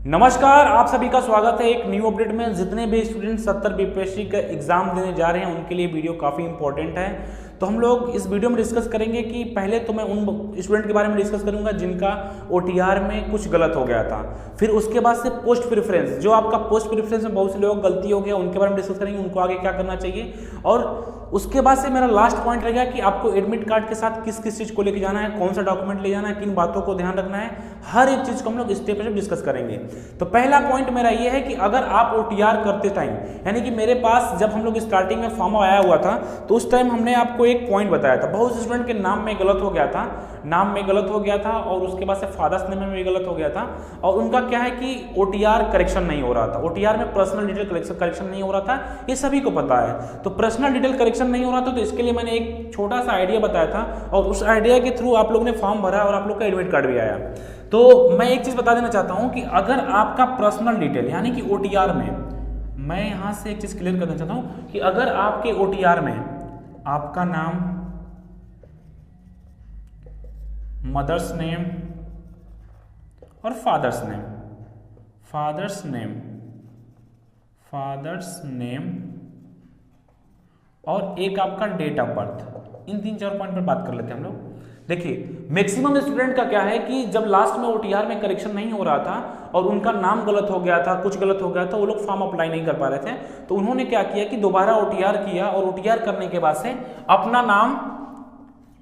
नमस्कार, आप सभी का स्वागत है एक न्यू अपडेट में। जितने भी स्टूडेंट 70 बीपीएससी का एग्जाम देने जा रहे हैं उनके लिए वीडियो काफ़ी इंपॉर्टेंट है। तो हम लोग इस वीडियो में डिस्कस करेंगे कि पहले तो मैं उन स्टूडेंट के बारे में डिस्कस करूंगा जिनका ओटीआर में कुछ गलत हो गया था। फिर उसके बाद से पोस्ट प्रेफरेंस, जो आपका पोस्ट प्रेफरेंस में बहुत से लोगों गलती हो गया उनके बारे में डिस्कस करेंगे, उनको आगे क्या करना चाहिए। और उसके बाद से मेरा लास्ट पॉइंट रहेगा कि आपको एडमिट कार्ड के साथ किस किस चीज़ को लेके जाना है, कौन सा डॉक्यूमेंट ले जाना है, किन बातों को ध्यान रखना है, हर एक चीज़ को हम लोग स्टेप बाय स्टेप डिस्कस करेंगे। तो पहला पॉइंट मेरा ये है कि अगर आप ओटीआर करते टाइम, यानी कि मेरे पास जब हम लोग स्टार्टिंग में फॉर्म आया हुआ था तो उस टाइम हमने आपको एक पॉइंट बताया था, बहुत से स्टूडेंट के नाम में गलत हो गया था, नाम में गलत हो गया था और उसके बाद से फादर्स नेम में भी गलत हो गया था। और उनका क्या है कि ओटीआर करेक्शन नहीं हो रहा था, ओटीआर में पर्सनल डिटेल करेक्शन नहीं हो रहा था, ये सभी को पता है। तो पर्सनल डिटेल करेक्शन नहीं हो रहा था तो इसके लिए मैंने एक छोटा सा आइडिया बताया था और उस आइडिया के थ्रू आप लोगों ने फॉर्म भरा और आप लोग का एडमिट कार्ड भी आया। तो मैं एक चीज़ बता देना चाहता हूं कि अगर आपका पर्सनल डिटेल यानी कि ओटीआर में, मैं यहां से एक चीज़ क्लियर करना चाहता हूं कि अगर आपके ओटीआर में आपका नाम, मदर्स नेम और फादर्स नेम, फादर्स नेम और एक आपका डेट ऑफ बर्थ, इन 3-4 पॉइंट पर बात कर लेते हैं हम लोग। देखिए मैक्सिमम स्टूडेंट का क्या है कि जब लास्ट में ओटीआर में करेक्शन नहीं हो रहा था और उनका नाम गलत हो गया था, कुछ गलत हो गया था, वो लोग फॉर्म अप्लाई नहीं कर पा रहे थे, तो उन्होंने क्या किया कि दोबारा ओटीआर किया और ओटीआर करने के बाद से अपना नाम,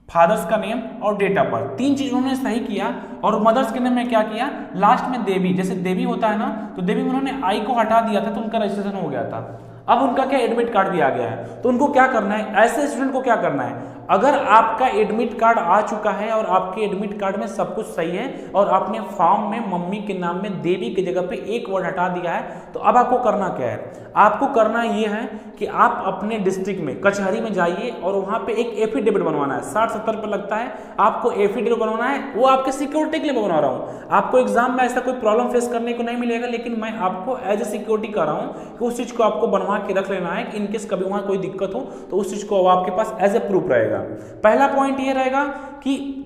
फादर्स का नेम और डेट ऑफ बर्थ, 3 चीज उन्होंने सही किया। और मदर्स के नेम में क्या किया, लास्ट में देवी, जैसे देवी होता है ना, तो देवी में उन्होंने आई को हटा दिया था तो उनका रजिस्ट्रेशन हो गया था। अब उनका क्या एडमिट कार्ड भी आ गया है, तो उनको क्या करना है, ऐसे स्टूडेंट को क्या करना है, अगर आपका एडमिट कार्ड आ चुका है और आपके एडमिट कार्ड में सब कुछ सही है और आपने फॉर्म में मम्मी के नाम में देवी की जगह पे एक वर्ड हटा दिया है, तो अब आपको करना क्या है, आपको करना यह है कि आप अपने डिस्ट्रिक्ट में कचहरी में जाइए और वहां पे एक एफिडेविट बनवाना है। 60-70 रुपये लगता है, आपको एफिडेविट बनवाना है। वो आपके सिक्योरिटी के लिए बना रहा हूँ, आपको एग्जाम में ऐसा कोई प्रॉब्लम फेस करने को नहीं मिलेगा, लेकिन मैं आपको एज ए सिक्योरिटी कर रहा हूँ कि उस चीज को आपको बनवा के रख लेना है कि इनकेस कभी वहां कोई दिक्कत हो तो उस चीज को आपके पास एज ए प्रूफ रहेगा। पहला पॉइंट ये रहेगा कि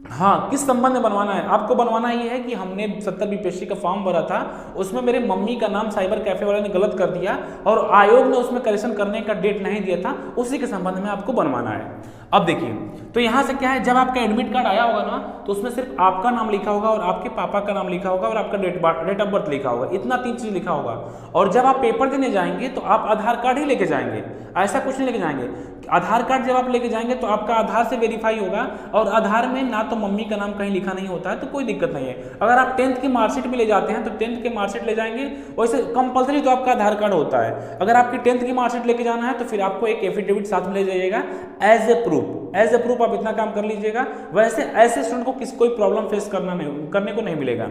हाँ, किस संबंध में बनवाना है, आपको बनवाना ये है कि हमने 70 बीपीएससी का फॉर्म भरा था, उसमें मेरे मम्मी का नाम साइबर कैफे वाले ने गलत कर दिया और आयोग ने उसमें करेक्शन करने का डेट नहीं दिया था, उसी के संबंध में आपको बनवाना है। अब देखिए, तो यहां से क्या है, जब आपका एडमिट कार्ड आया होगा ना तो उसमें सिर्फ आपका नाम लिखा होगा और आपके पापा का नाम लिखा होगा और आपका डेट ऑफ बर्थ लिखा होगा, इतना 3 चीज लिखा होगा। और जब आप पेपर देने जाएंगे तो आप आधार कार्ड ही लेके जाएंगे, ऐसा कुछ नहीं लेके जाएंगे। आधार कार्ड जब आप लेके जाएंगे तो आपका आधार से वेरीफाई होगा और आधार में ना तो मम्मी का नाम कहीं लिखा नहीं होता है, तो कोई दिक्कत नहीं है। अगर आप 10th की मार्कशीट में ले जाते हैं तो 10th के मार्कशीट ले जाएंगे, वैसे कंपलसरी तो आपका आधार कार्ड होता है। अगर आपकी 10th की मार्कशीट लेके जाना है तो फिर आपको एक एफिडेविट साथ में ले जाइएगा एज ए प्रूफ, आप इतना काम कर लीजिएगा। वैसे ऐसे स्टूडेंट को कोई प्रॉब्लम फेस करने को नहीं मिलेगा।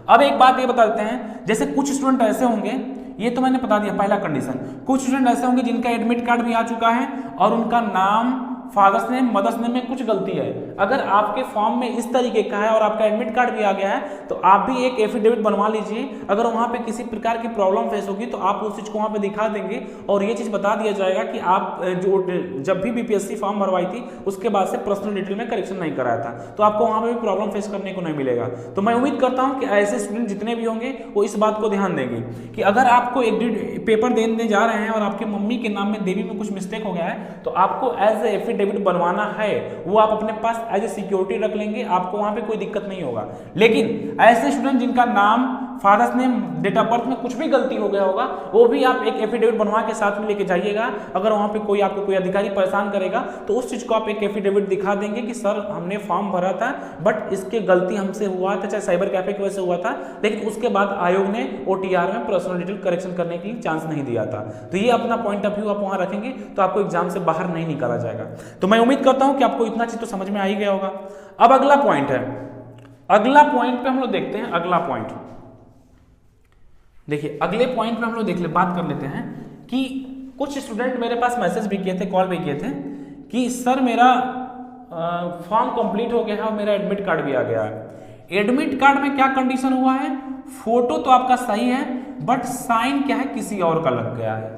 अब एक बात ये बता देते हैं, जैसे कुछ स्टूडेंट ऐसे होंगे, ये तो मैंने बता दिया पहला कंडीशन, कुछ स्टूडेंट ऐसे होंगे जिनका एडमिट कार्ड भी आ चुका है और उनका नाम, फादर्स नेम, मदर्स नेम में कुछ गलती है। अगर आपके फॉर्म में इस तरीके का है और आपका एडमिट कार्ड भी आ गया है तो आप भी एक एफिडेविट बनवा लीजिए। अगर वहां पे किसी प्रकार की प्रॉब्लम फेस होगी तो आप उस चीज को वहां पे दिखा देंगे और ये चीज बता दिया जाएगा कि आप जो जब भी बीपीएससी फॉर्म भरवाई थी उसके बाद से पर्सनल डिटेल में करेक्शन नहीं कराया था, तो आपको वहां पे भी प्रॉब्लम फेस करने को नहीं मिलेगा। तो मैं उम्मीद करता हूं कि ऐसे स्टूडेंट जितने भी होंगे वो इस बात को ध्यान देंगे कि अगर आपको एक पेपर देने जा रहे हैं और आपके मम्मी के नाम में देवी में कुछ मिस्टेक हो गया है तो आपको एज ए एफिडेविट बनवाना है, वो आप अपने पास एज ए सिक्योरिटी रख लेंगे, आपको वहां पे कोई दिक्कत नहीं होगा। लेकिन ऐसे स्टूडेंट जिनका नाम, father's name, date of birth में कुछ भी गलती हो गया होगा, वो भी आप एक एफिडेविट बनवा के साथ में लेके जाइएगा। अगर वहां पे आपको कोई अधिकारी परेशान करेगा तो उस चीज को आप एक एफिडेविट दिखा देंगे कि सर हमने फॉर्म भरा था बट इसके गलती हमसे हुआ था, चाहे साइबर कैफे की वजह से हुआ था, लेकिन उसके बाद आयोग ने ओटीआर में पर्सनल डिटेल करेक्शन करने के लिए चांस नहीं दिया था। तो ये अपना पॉइंट ऑफ व्यू आप वहां रखेंगे तो आपको एग्जाम से बाहर नहीं निकाला जाएगा। तो मैं उम्मीद करता हूं कि आपको इतना चीज तो समझ में आ ही गया होगा। अब अगला पॉइंट है, अगला पॉइंट पे हम लोग देखते हैं। अगला पॉइंट देखिए, अगले पॉइंट पे हम लोग बात कर लेते हैं कि कुछ स्टूडेंट मेरे पास मैसेज भी किए थे, कॉल भी किए थे कि सर मेरा फॉर्म कंप्लीट हो गया है और मेरा एडमिट कार्ड भी आ गया है। एडमिट कार्ड में क्या कंडीशन हुआ है, फोटो तो आपका सही है बट साइन क्या है किसी और का लग गया है।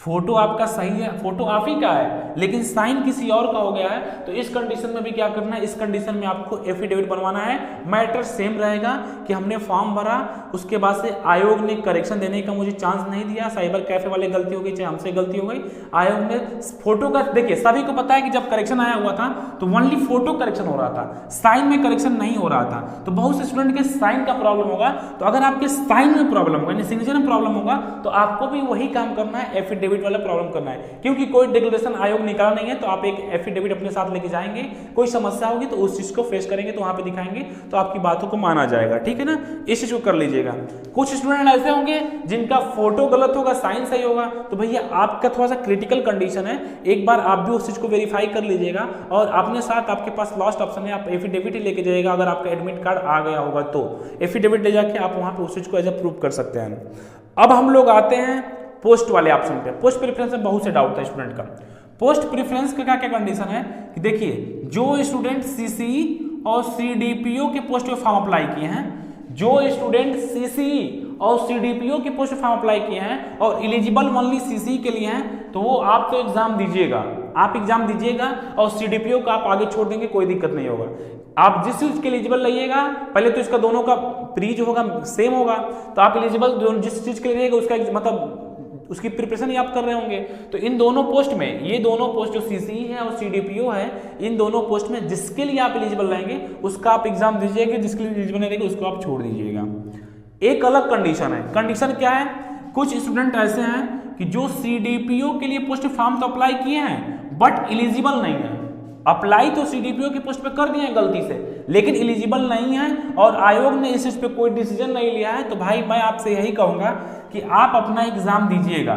फोटो आपका सही है, फोटो आप ही का है, लेकिन साइन किसी और का हो गया है, तो इस कंडीशन में भी क्या करना है, इस कंडीशन में आपको एफिडेविट बनवाना है। मैटर सेम रहेगा कि हमने फॉर्म भरा, उसके बाद से आयोग ने करेक्शन देने का मुझे चांस नहीं दिया, साइबर कैफे वाले गलती हो गई, चाहे हमसे गलती हो गई, आयोग ने फोटो का, देखिए सभी को पता है कि जब करेक्शन आया हुआ था तो ओनली फोटो करेक्शन हो रहा था, साइन में करेक्शन नहीं हो रहा था। तो बहुत से स्टूडेंट के साइन का प्रॉब्लम होगा, तो अगर आपके साइन में प्रॉब्लम होगा यानी सिग्नेचर में प्रॉब्लम होगा तो आपको भी वही काम करना है, एफिडेविट वाला प्रॉब्लम करना है, क्योंकि कोई डिक्लेरेशन आयोग निकाला नहीं है, तो आप एक एफिडेविट अपने साथ लेके जाएंगे, कोई समस्या होगी तो उस चीज को फेस करेंगे, तो वहां पे दिखाएंगे, तो आपकी बातों को माना जाएगा। ठीक है ना, इस चीज को कर लीजिएगा। कुछ स्टूडेंट ऐसे होंगे जिनका फोटो गलत होगा, साइन सही होगा, तो भैया आपका थोड़ा सा क्रिटिकल कंडीशन है, एक बार आप भी उस चीज को वेरीफाई कर लीजिएगा, और अपने साथ आपके पास लास्ट ऑप्शन है, आप एफिडेविट ही लेके जाइएगा। अगर आपका एडमिट कार्ड आ गया होगा तो एफिडेविट ले जाके आप वहां पे उस चीज को एज ए प्रूव कर सकते हैं। अब हम लोग आते हैं पोस्ट वाले ऑप्शन पे। पोस्ट प्रेफरेंस में बहुत से डाउट है स्टूडेंट का। पोस्ट प्रेफरेंस का क्या कंडीशन है कि देखिए, जो स्टूडेंट सीसी और सीडीपीओ के पोस्ट पे फॉर्म अप्लाई किए हैं, जो स्टूडेंट सीसी और सीडीपीओ के पोस्ट पे फॉर्म अप्लाई किए हैं और एलिजिबल ओनली सीसी के लिए हैं, तो वो आप तो एग्जाम दीजिएगा, आप एग्जाम दीजिएगा, और सीडीपीओ का आप आगे छोड़ देंगे, कोई दिक्कत नहीं होगा। आप जिस चीज के एलिजिबल रहिएगा, पहले तो इसका दोनों का प्री जो होगा सेम होगा, तो आप एलिजिबल जिस चीज के लिए रहिएगा उसका मतलब उसकी प्रिपरेशन ही आप कर रहे होंगे। तो इन दोनों पोस्ट में, ये दोनों पोस्ट जो सीसी है और सीडीपीओ है, इन दोनों पोस्ट में जिसके लिए आप एलिजिबल रहेंगे उसका आप एग्जाम दीजिएगा, जिसके लिए एलिजिबल नहीं रहेंगे उसको आप छोड़ दीजिएगा। एक अलग कंडीशन है। कंडीशन क्या है, कुछ स्टूडेंट ऐसे हैं कि जो सीडीपीओ के लिए पोस्ट फॉर्म तो अप्लाई किए हैं बट एलिजिबल नहीं है। अप्लाई तो सीडीपीओ की पोस्ट पे कर दिए हैं गलती से, लेकिन एलिजिबल नहीं है और आयोग ने इस पे कोई डिसीजन नहीं लिया है, तो भाई मैं आपसे यही कहूंगा कि आप अपना एग्जाम दीजिएगा।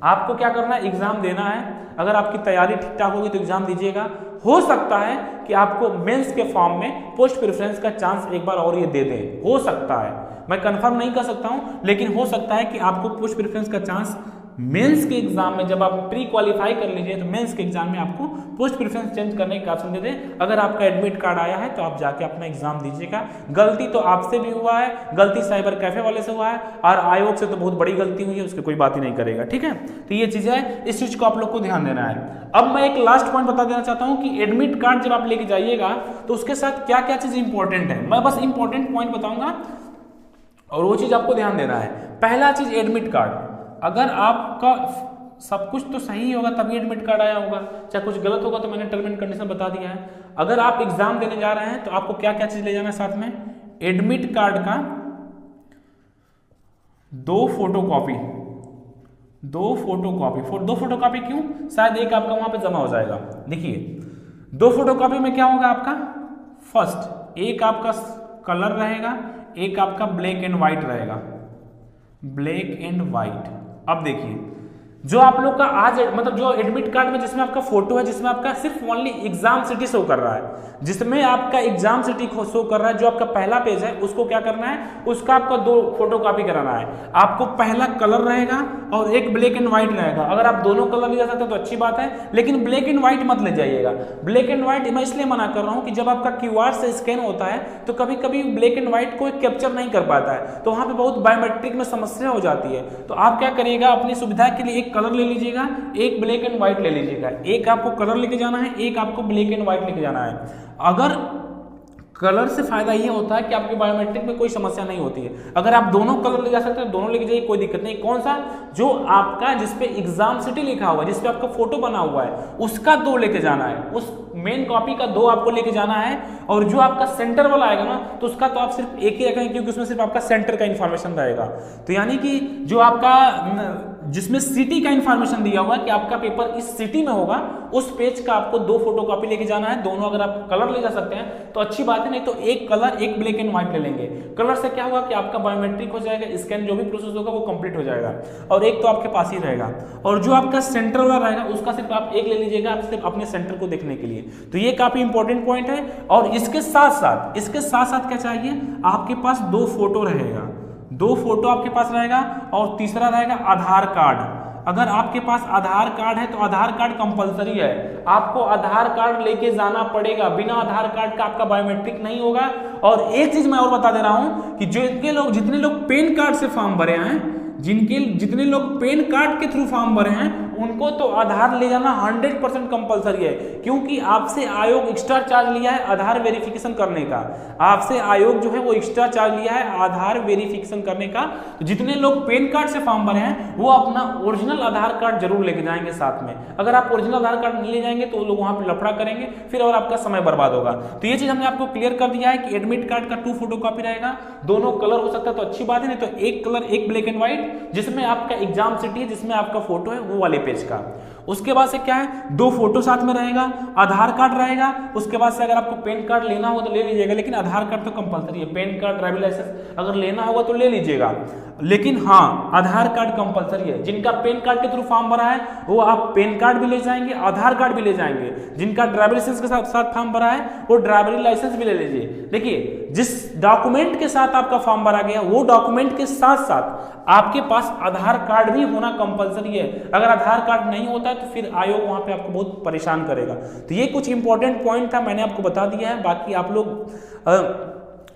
आपको क्या करना है, एग्जाम देना है। अगर आपकी तैयारी ठीक ठाक होगी तो एग्जाम दीजिएगा। हो सकता है कि आपको मेंस के फॉर्म में पोस्ट प्रेफरेंस का चांस एक बार और ये दे दें, हो सकता है, मैं कंफर्म नहीं कर सकता हूं, लेकिन हो सकता है कि आपको पोस्ट प्रेफरेंस का चांस मेंस के एग्जाम में, जब आप प्री क्वालिफाई कर लीजिए तो मेंस के एग्जाम में आपको पोस्ट प्रेफरेंस चेंज करने का ऑप्शन दे दें। अगर आपका एडमिट कार्ड आया है तो आप जाके अपना एग्जाम दीजिएगा। गलती तो आपसे भी हुआ है, गलती साइबर कैफे वाले से हुआ है, और आयोग से तो बहुत बड़ी गलती हुई है, उसकी कोई बात ही नहीं करेगा। ठीक है, तो ये चीज है, इस चीज को आप लोग को ध्यान देना है। अब मैं एक लास्ट पॉइंट बता देना चाहता हूं कि एडमिट कार्ड जब आप लेके जाइएगा तो उसके साथ क्या क्या चीज इंपॉर्टेंट है, मैं बस इंपॉर्टेंट पॉइंट बताऊंगा और वो चीज आपको ध्यान देना है। पहला चीज एडमिट कार्ड, अगर आपका सब कुछ तो सही होगा तभी एडमिट कार्ड आया होगा, चाहे कुछ गलत होगा तो मैंने टर्म एंड कंडीशन बता दिया है। अगर आप एग्जाम देने जा रहे हैं तो आपको क्या क्या चीज ले जाना है साथ में, एडमिट कार्ड का 2 फोटोकॉपी, 2 फोटोकॉपी क्यों, शायद एक आपका वहां पे जमा हो जाएगा। देखिए 2 फोटोकॉपी में क्या होगा आपका, फर्स्ट एक आपका कलर रहेगा, एक आपका ब्लैक एंड व्हाइट रहेगा, ब्लैक एंड व्हाइट। अब देखिए जो आप लोग का आज मतलब जो एडमिट कार्ड में जिसमें आपका फोटो है, जिसमें आपका सिर्फ ओनली एग्जाम सिटी शो कर रहा है, जिसमें आपका एग्जाम सिटी शो कर रहा है, जो आपका पहला पेज है उसको क्या करना है, उसका आपका 2 फोटोकॉपी कराना है। आपको पहला कलर रहेगा और एक ब्लैक एंड व्हाइट रहेगा। अगर आप दोनों कलर ले जा सकते हैं तो अच्छी बात है, लेकिन ब्लैक एंड व्हाइट मत ले जाइएगा। ब्लैक एंड व्हाइट मैं इसलिए मना कर रहा हूं कि जब आपका क्यूआर से स्कैन होता है तो कभी कभी ब्लैक एंड व्हाइट को कैप्चर नहीं कर पाता है, तो वहां पे बहुत बायोमेट्रिक में समस्या हो जाती है। तो आप क्या करिएगा, अपनी सुविधा के लिए एक कलर ले लीजिएगा, एक ब्लैक एंड व्हाइट ले लीजिएगा। एक आपको कलर लेके जाना है, एक आपको ब्लैक एंड व्हाइट लेके जाना है। अगर कलर से फायदा ये होता है कि आपके बायोमेट्रिक में कोई समस्या नहीं होती है। अगर आप दोनों कलर ले जा सकते हैं, दोनों लेके जाइए, कोई दिक्कत नहीं। कौन सा, जो आपका जिसपे एग्जाम सिटी लिखा हुआ है, जिसपे आपका फोटो बना हुआ है, उसका 2 लेके जाना है, उस मेन कॉपी का 2 आपको लेके जाना है। और जो आपका सेंटर वाला आएगा ना, तो उसका तो आप सिर्फ एक ही रखेंगे, क्योंकि उसमें सिर्फ आपका सेंटर का इंफॉर्मेशन रहेगा। तो यानी कि जो आपका जिसमें सिटी का इंफॉर्मेशन दिया हुआ है कि आपका पेपर इस सिटी में होगा, उस पेज का आपको 2 फोटोकॉपी लेके जाना है। दोनों अगर आप कलर ले जा सकते हैं तो अच्छी बात है, नहीं तो एक कलर एक ब्लैक एंड व्हाइट ले लेंगे। कलर से क्या होगा कि आपका बायोमेट्रिक हो जाएगा, स्कैन जो भी प्रोसेस होगा वो कंप्लीट हो जाएगा, और एक तो आपके पास ही रहेगा। और जो आपका सेंटर वाला रहेगा उसका सिर्फ आप एक ले लीजिएगा, आप सिर्फ अपने सेंटर को देखने के लिए। तो ये काफी इंपॉर्टेंट पॉइंट है। और इसके साथ साथ क्या चाहिए, आपके पास 2 फोटो रहेगा, 2 फोटो आपके पास रहेगा, और तीसरा रहेगा आधार कार्ड। अगर आपके पास आधार कार्ड है तो आधार कार्ड कंपलसरी है, आपको आधार कार्ड लेके जाना पड़ेगा, बिना आधार कार्ड का आपका बायोमेट्रिक नहीं होगा। और एक चीज मैं और बता दे रहा हूं कि जितने लोग पेन कार्ड से फॉर्म भरे हैं, जितने लोग पेन कार्ड के थ्रू फॉर्म भरे हैं, उनको तो आधार ले जाना 100% कंपलसरी है, क्योंकि आपसे आयोग एक्स्ट्रा चार्ज लिया है आधार वेरिफिकेशन करने का। आपसे आयोग जो है वो एक्स्ट्रा चार्ज लिया है आधार वेरिफिकेशन करने का। तो जितने लोग पेन कार्ड से फॉर्म भरे हैं वो अपना ओरिजिनल आधार कार्ड जरूर लेके जाएंगे साथ में। अगर आप ओरिजिनल आधार कार्ड नहीं ले जाएंगे तो लोग वहां पर लफड़ा करेंगे फिर और आपका समय बर्बाद होगा। तो ये चीज हमने आपको क्लियर कर दिया है कि एडमिट कार्ड का 2 फोटोकॉपी रहेगा, दोनों कलर हो सकता है तो अच्छी बात है, नहीं तो एक कलर एक ब्लैक एंड व्हाइट जिसमें आपका एग्जाम सिटी है, जिसमें आपका फोटो है वो वाले पेज का। उसके बाद से क्या है, 2 फोटो साथ में रहेगा, आधार कार्ड रहेगा। उसके बाद से अगर आपको पेन कार्ड लेना हो तो ले लीजिएगा, लेकिन आधार कार्ड तो कंपलसरी है। पेन कार्ड, ड्राइविंग लाइसेंस अगर लेना होगा तो ले लीजिएगा, लेकिन हाँ आधार कार्ड कंपलसरी है। जिनका पेन कार्ड के थ्रू फॉर्म भरा है वो आप पेन कार्ड भी ले जाएंगे, आधार कार्ड भी ले जाएंगे। जिनका ड्राइविंग लाइसेंस के साथ फॉर्म भरा है वो ड्राइविंग लाइसेंस भी ले लीजिए। देखिए, जिस डॉक्यूमेंट के साथ आपका फॉर्म भरा गया वो डॉक्यूमेंट के साथ साथ आपके पास आधार कार्ड भी होना कंपलसरी है। अगर आधार कार्ड नहीं होता है तो फिर आयोग वहां पे आपको बहुत परेशान करेगा। तो ये कुछ इंपॉर्टेंट पॉइंट था, मैंने आपको बता दिया है। बाकी आप लोग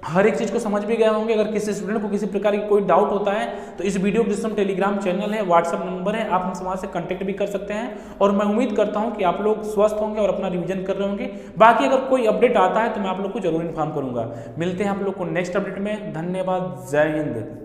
हर एक चीज को समझ भी गए होंगे। अगर किसी स्टूडेंट को किसी प्रकार की कोई डाउट होता है तो इस वीडियो के डिस्क्रिप्शन टेलीग्राम चैनल है, व्हाट्सएप नंबर है, आप हमसे वहां से कांटेक्ट भी कर सकते हैं। और मैं उम्मीद करता हूं कि आप लोग स्वस्थ होंगे और अपना रिवीजन कर रहे होंगे। बाकी अगर कोई अपडेट आता है तो मैं आप लोग को जरूर इन्फॉर्म करूंगा। मिलते हैं आप लोग को नेक्स्ट अपडेट में। धन्यवाद, जय हिंद।